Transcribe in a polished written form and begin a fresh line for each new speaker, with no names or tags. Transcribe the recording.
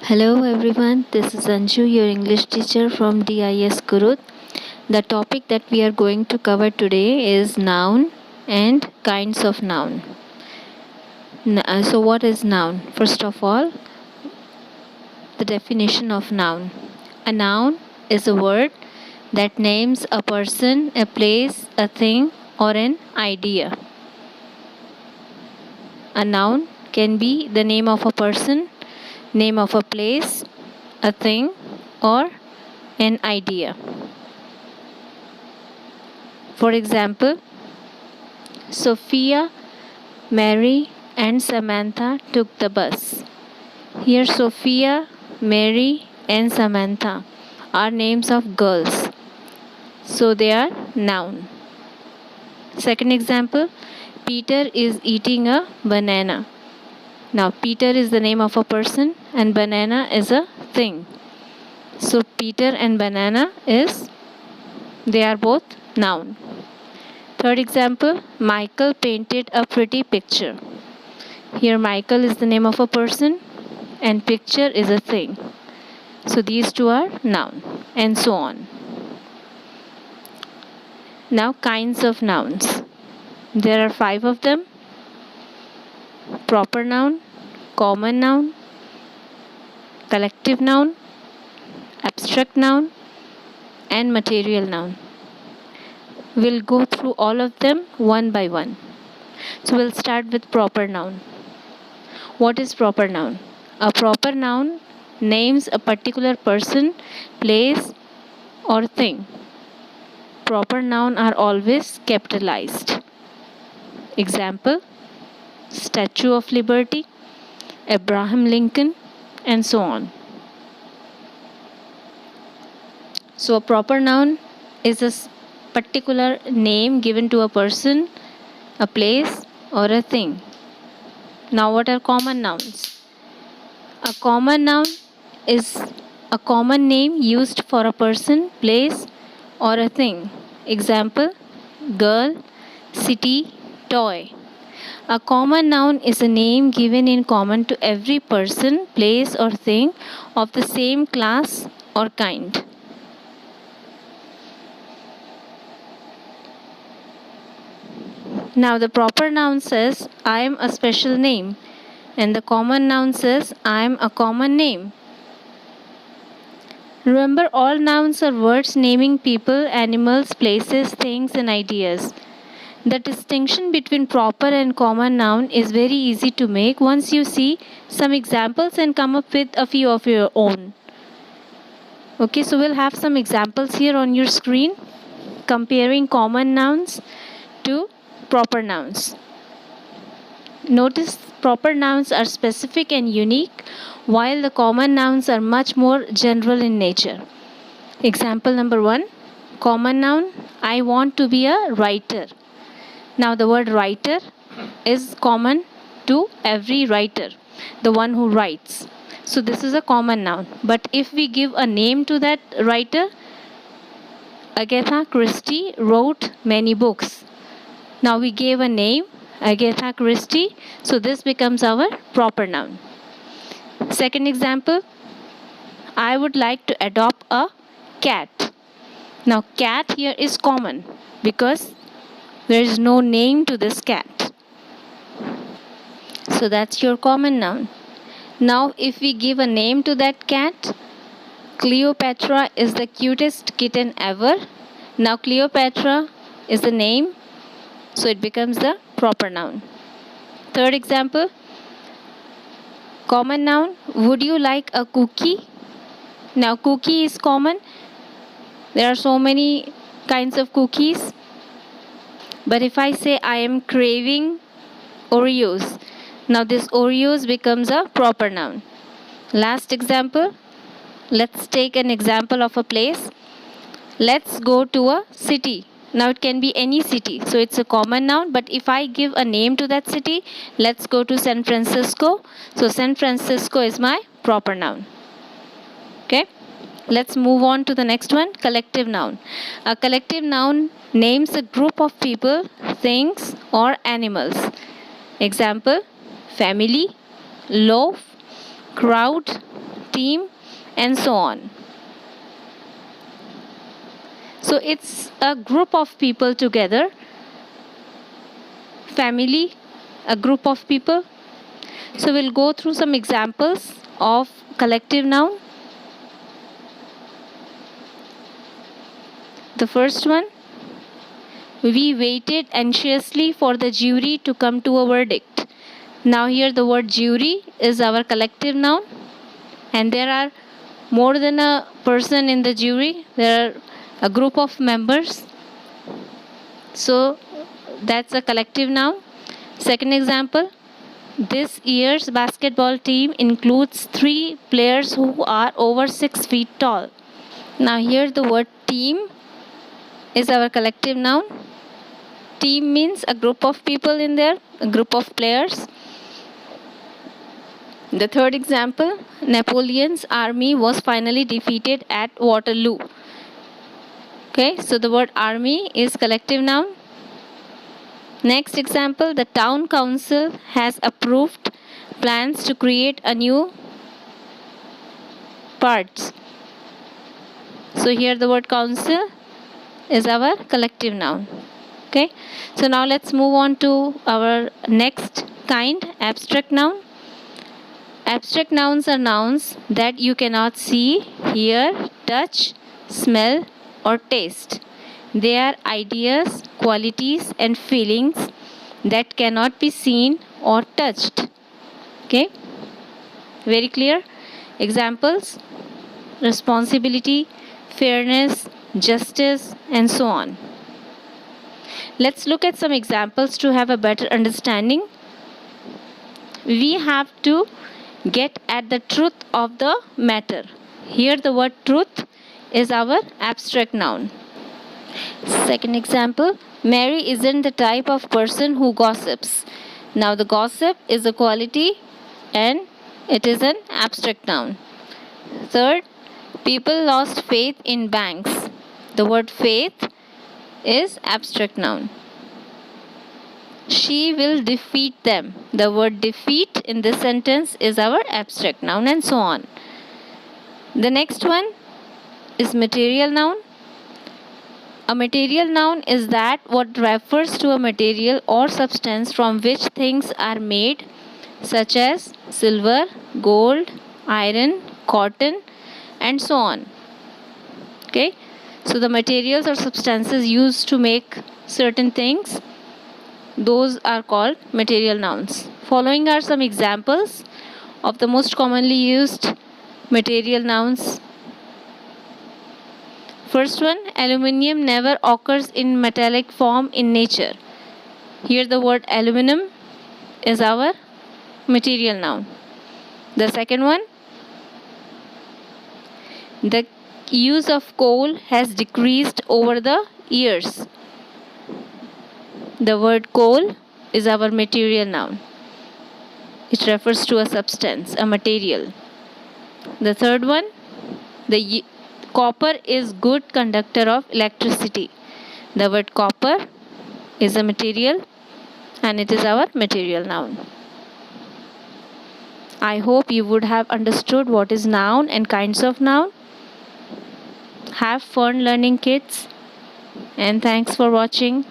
Hello everyone, this is Anju, your English teacher from DIS Kurut. The topic that we are going to cover today is noun and kinds of noun. So what is noun? First of all, the definition of noun. A noun is a word that names a person, a place, a thing, or an idea. A noun can be the name of a person, name of a place, a thing, or an idea. For example, Sophia, Mary, and Samantha took the bus. Here, Sophia, Mary, and Samantha are names of girls, so they are noun. Second example, Peter is eating a banana. Now, Peter is the name of a person and banana is a thing. So, Peter and banana they are both noun. Third example, Michael painted a pretty picture. Here, Michael is the name of a person and picture is a thing. So, these two are noun, and so on. Now, kinds of nouns. There are 5 of them: proper noun, common noun, collective noun, abstract noun, and material noun. We'll go through all of them one by one. So, we'll start with proper noun. What is proper noun? A proper noun names a particular person, place, or thing. Proper noun are always capitalized. Example, Statue of Liberty, Abraham Lincoln, and so on. So, a proper noun is a particular name given to a person, a place, or a thing. Now, what are common nouns? A common noun is a common name used for a person, place, or a thing. Example, girl, city, toy. A common noun is a name given in common to every person, place, or thing of the same class or kind. Now, the proper noun says, I am a special name, and the common noun says, I am a common name. Remember, all nouns are words naming people, animals, places, things, and ideas. The distinction between proper and common noun is very easy to make once you see some examples and come up with a few of your own. Okay, so we'll have some examples here on your screen comparing common nouns to proper nouns. Notice proper nouns are specific and unique, while the common nouns are much more general in nature. Example number 1, common noun, I want to be a writer. Now, the word writer is common to every writer, the one who writes. So, this is a common noun. But if we give a name to that writer, Agatha Christie wrote many books. Now, we gave a name, Agatha Christie, so this becomes our proper noun. Second example, I would like to adopt a cat. Now, cat here is common because there is no name to this cat. So, that's your common noun. Now, if we give a name to that cat, Cleopatra is the cutest kitten ever. Now, Cleopatra is the name, so it becomes the proper noun. Third example, common noun, would you like a cookie? Now, cookie is common. There are so many kinds of cookies. But if I say I am craving Oreos, now this Oreos becomes a proper noun. Last example, let's take an example of a place. Let's go to a city. Now it can be any city, so it's a common noun. But if I give a name to that city, let's go to San Francisco. So San Francisco is my proper noun. Okay, let's move on to the next one, collective noun. A collective noun names a group of people, things, or animals. Example, family, loaf, crowd, team, and so on. So it's a group of people together. Family, a group of people. So we'll go through some examples of collective noun. The first one, we waited anxiously for the jury to come to a verdict. Now here the word jury is our collective noun, and there are more than a person in the jury. There are a group of members. So that's a collective noun. Second example, this year's basketball team includes 3 players who are over 6 feet tall. Now here the word team is our collective noun. Team means a group of people in there, a group of players. The third example, Napoleon's army was finally defeated at Waterloo. Okay, so the word army is collective noun. Next example, the town council has approved plans to create a new parts. So here the word council is our collective noun. Okay, so now let's move on to our next kind, abstract noun. Abstract nouns are nouns that you cannot see, hear, touch, smell, or taste. They are ideas, qualities, and feelings that cannot be seen or touched. Okay, very clear. Examples, responsibility, fairness, justice, and so on. Let's look at some examples to have a better understanding. We have to get at the truth of the matter. Here the word truth is our abstract noun. Second example, Mary isn't the type of person who gossips. Now the gossip is a quality and it is an abstract noun. Third, people lost faith in banks. The word faith is abstract noun. She will defeat them. The word defeat in this sentence is our abstract noun, and so on. The next one is material noun. A material noun is that what refers to a material or substance from which things are made, such as silver, gold, iron, cotton, and so on. Okay, so the materials or substances used to make certain things, those are called material nouns. Following are some examples of the most commonly used material nouns. First one, aluminium never occurs in metallic form in nature. Here the word aluminum is our material noun. The second one, the use of coal has decreased over the years. The word coal is our material noun. It refers to a substance, a material. The third one, the copper is good conductor of electricity. The word copper is a material and it is our material noun. I hope you would have understood what is noun and kinds of noun. Have fun learning, kids, and thanks for watching.